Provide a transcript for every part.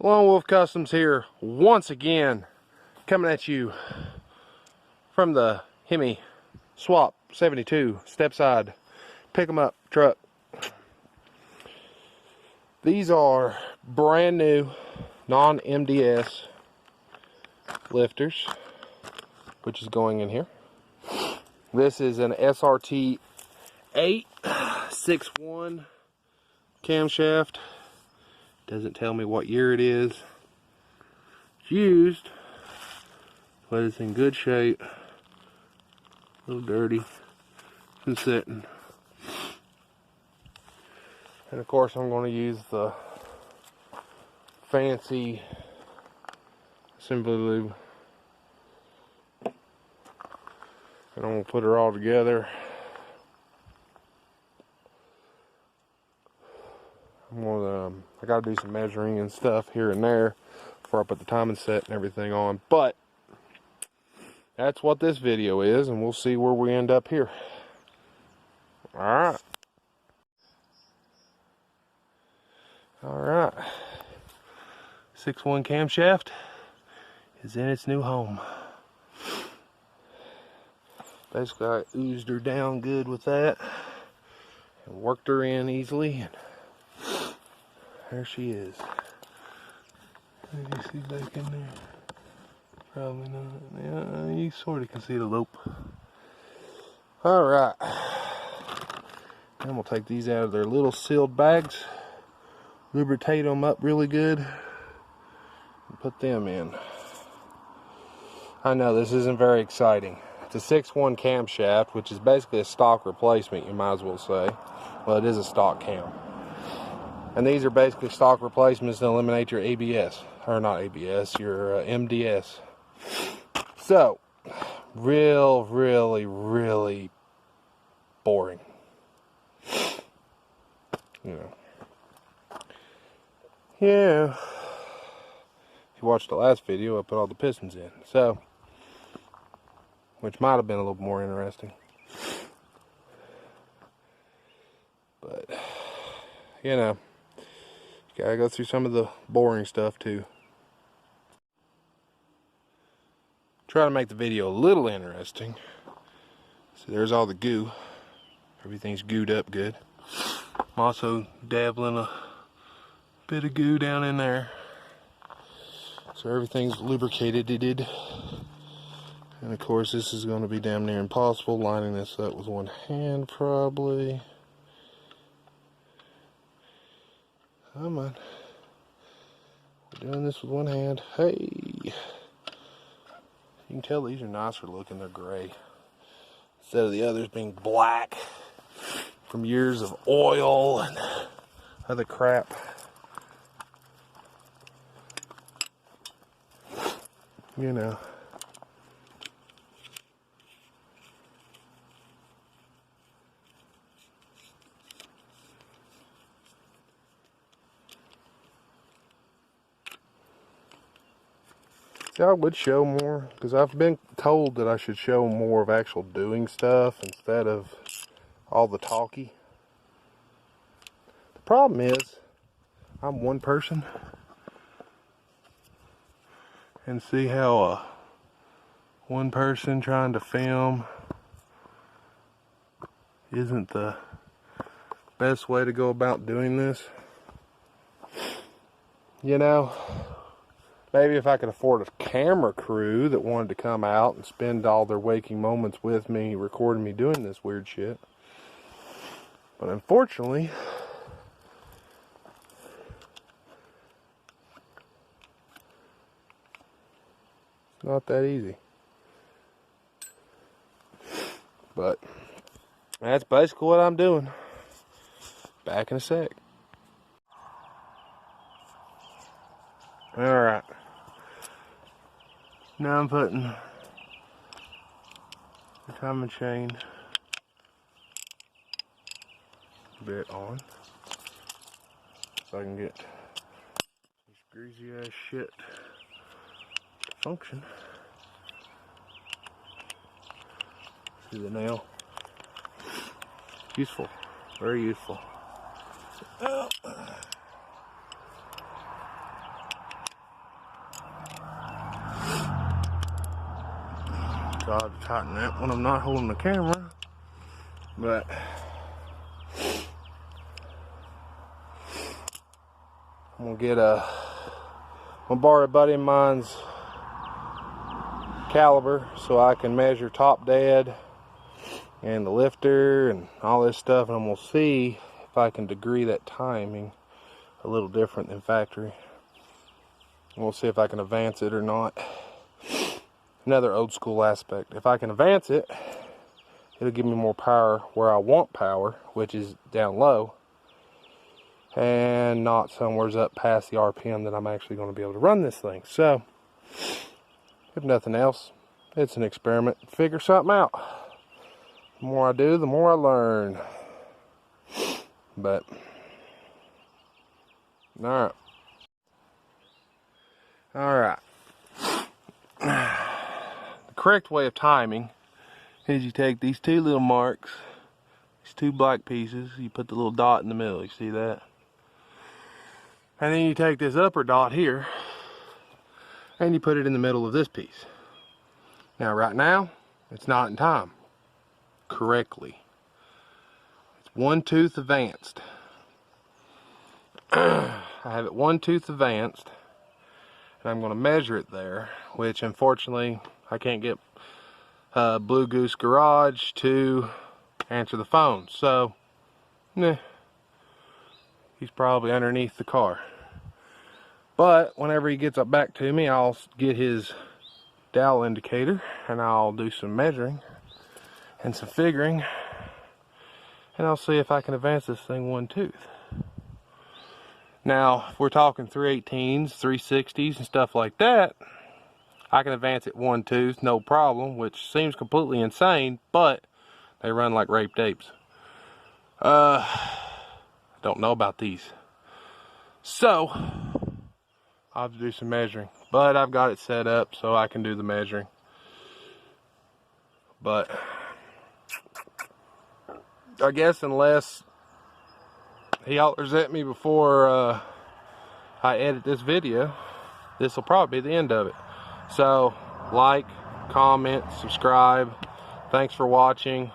Lone Wolf Customs here once again, coming at you from the Hemi Swap 72 step side pick 'em up truck. These are brand new non-MDS lifters, which is going in here. This is an SRT 861 camshaft. Doesn't tell me what year it is. It's used, but it's in good shape. A little dirty. It's been sitting. And of course I'm going to use the fancy assembly lube. And I'm going to put her all together. I got to do some measuring and stuff here and there before I put the timing set and everything on. But that's what this video is, and we'll see where we end up here. Alright. Alright. 6.1 camshaft is in its new home. Basically, I oozed her down good with that and worked her in easily. And there she is. Can you see back in there? Probably not. Yeah, you sort of can see the lope. Alright. Then we'll take these out of their little sealed bags, lubricate them up really good, and put them in. I know this isn't very exciting. It's a 6.1 camshaft, which is basically a stock replacement, you might as well say. Well, it is a stock cam. And these are basically stock replacements to eliminate your ABS. Or not ABS, your MDS. So, really boring. You know. Yeah. If you watched the last video, I put all the pistons in. So, which might have been a little more interesting. But, you know, you gotta go through some of the boring stuff too. Try to make the video a little interesting. So there's all the goo. Everything's gooed up good. I'm also dabbling a bit of goo down in there. So everything's lubricated. And of course this is going to be damn near impossible lining this up with one hand probably. Come on. We're doing this with one hand. Hey! You can tell these are nicer looking, they're gray. Instead of the others being black from years of oil and other crap. You know. See, I would show more, because I've been told that I should show more of actual doing stuff instead of all the talky. The problem is, I'm one person, and see how one person trying to film isn't the best way to go about doing this. You know, maybe if I could afford a camera crew that wanted to come out and spend all their waking moments with me, recording me doing this weird shit. But unfortunately, it's not that easy. But that's basically what I'm doing. Back in a sec. Alright. Now I'm putting the timing chain bit on so I can get this greasy ass shit to function. See the nail? Useful. Very useful. Oh. so I'll have to tighten that when I'm not holding the camera. But I'm gonna borrow a buddy of mine's caliber so I can measure top dead and the lifter and all this stuff, and I'm gonna see if I can degree that timing a little different than factory. And we'll see if I can advance it or not. Another old school aspect. If I can advance it, it'll give me more power where I want power, which is down low, and not somewhere's up past the RPM that I'm actually going to be able to run this thing. So, if nothing else, it's an experiment. Figure something out. The more I do, the more I learn. But, alright. Alright. The correct way of timing is you take these two little marks, these two black pieces, you put the little dot in the middle, you see that? And then you take this upper dot here, and you put it in the middle of this piece. Now right now, it's not in time correctly. It's 1 tooth advanced. I have it 1 tooth advanced, and I'm going to measure it there, which unfortunately I can't get Blue Goose Garage to answer the phone. So, he's probably underneath the car. But whenever he gets up back to me, I'll get his dial indicator and I'll do some measuring and some figuring, and I'll see if I can advance this thing 1 tooth. Now, if we're talking 318s, 360s, and stuff like that, I can advance it 1 tooth, no problem, which seems completely insane, but they run like raped apes. I don't know about these. So, I'll have to do some measuring. But I've got it set up so I can do the measuring. But, I guess unless he hollers at me before I edit this video, this will probably be the end of it. So, like, comment, subscribe. Thanks for watching.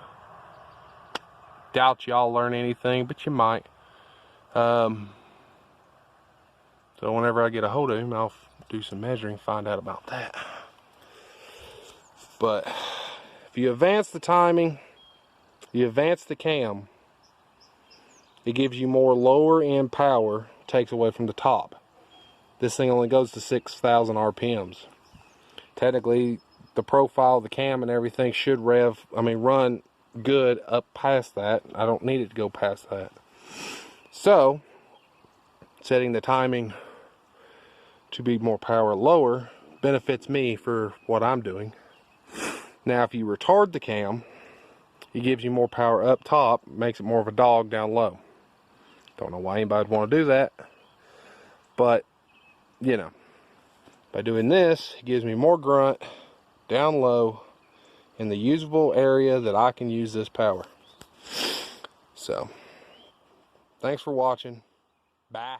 Doubt y'all learn anything, but you might. So whenever I get a hold of him, I'll do some measuring, find out about that. But if you advance the timing, you advance the cam, it gives you more lower end power, takes away from the top. This thing only goes to 6,000 RPMs. Technically, the profile of the cam and everything should run good up past that. I don't need it to go past that. So, setting the timing to be more power lower benefits me for what I'm doing. Now, if you retard the cam, it gives you more power up top, makes it more of a dog down low. Don't know why anybody would want to do that, but you know, by doing this, it gives me more grunt down low in the usable area that I can use this power. So, thanks for watching. Bye.